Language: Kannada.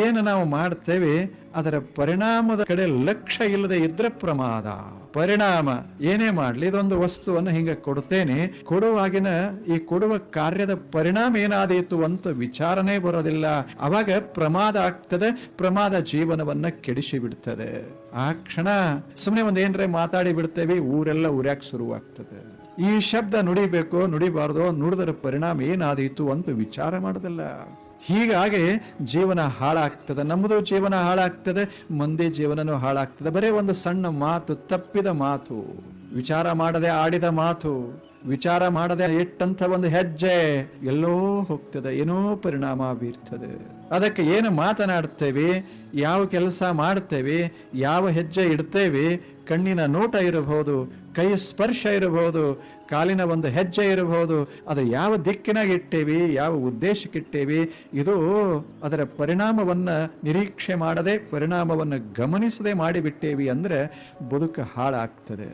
ಏನು ನಾವು ಮಾಡ್ತೇವೆ ಅದರ ಪರಿಣಾಮದ ಕಡೆ ಲಕ್ಷ್ಯ ಇಲ್ಲದೆ ಇದ್ರೆ ಪ್ರಮಾದ. ಪರಿಣಾಮ ಏನೇ ಮಾಡ್ಲಿ, ಇದೊಂದು ವಸ್ತುವನ್ನು ಹಿಂಗೆ ಕೊಡ್ತೇನೆ, ಕೊಡುವಾಗಿನ ಈ ಕೊಡುವ ಕಾರ್ಯದ ಪರಿಣಾಮ ಏನಾದೀತು ಅಂತ ವಿಚಾರನೇ ಬರೋದಿಲ್ಲ. ಅವಾಗ ಪ್ರಮಾದ ಆಗ್ತದೆ, ಪ್ರಮಾದ ಜೀವನವನ್ನ ಕೆಡಿಸಿ ಬಿಡ್ತದೆ. ಆ ಕ್ಷಣ ಸುಮ್ಮನೆ ಒಂದೇನ್ರೆ ಮಾತಾಡಿ ಬಿಡ್ತೇವೆ, ಊರೆಲ್ಲ ಉರ್ಯಾಕ್ ಶುರುವಾಗ್ತದೆ. ಈ ಶಬ್ದ ನುಡಿಬೇಕೋ ನುಡಿಬಾರ್ದೋ, ನುಡಿದರ ಪರಿಣಾಮ ಏನಾದೀತು ಅಂತ ವಿಚಾರ ಮಾಡೋದಿಲ್ಲ. ಹೀಗಾಗಿ ಜೀವನ ಹಾಳಾಗ್ತದೆ, ನಮ್ಮದು ಜೀವನ ಹಾಳಾಗ್ತದೆ, ಮಂದಿ ಜೀವನನೂ ಹಾಳಾಗ್ತದೆ. ಬರೇ ಒಂದು ಸಣ್ಣ ಮಾತು, ತಪ್ಪಿದ ಮಾತು, ವಿಚಾರ ಮಾಡದೆ ಆಡಿದ ಮಾತು, ವಿಚಾರ ಮಾಡದೆ ಇಟ್ಟಂತ ಒಂದು ಹೆಜ್ಜೆ ಎಲ್ಲೋ ಹೋಗ್ತದೆ, ಏನೋ ಪರಿಣಾಮ ಬೀರ್ತದೆ. ಅದಕ್ಕೆ ಏನು ಮಾತನಾಡ್ತೇವೆ, ಯಾವ ಕೆಲಸ ಮಾಡ್ತೇವೆ, ಯಾವ ಹೆಜ್ಜೆ ಇಡ್ತೇವೆ, ಕಣ್ಣಿನ ನೋಟ ಇರಬಹುದು, ಕೈ ಸ್ಪರ್ಶ ಇರಬಹುದು, ಕಾಲಿನ ಒಂದು ಹೆಜ್ಜೆ ಇರಬಹುದು, ಅದು ಯಾವ ದಿಕ್ಕಿನಾಗ ಇಟ್ಟೇವಿ, ಯಾವ ಉದ್ದೇಶಕ್ಕಿಟ್ಟೇವಿ, ಇದು ಅದರ ಪರಿಣಾಮವನ್ನ ನಿರೀಕ್ಷೆ ಮಾಡದೆ, ಪರಿಣಾಮವನ್ನು ಗಮನಿಸದೆ ಮಾಡಿಬಿಟ್ಟೇವಿ ಅಂದ್ರೆ ಬದುಕು ಹಾಳಾಗ್ತದೆ.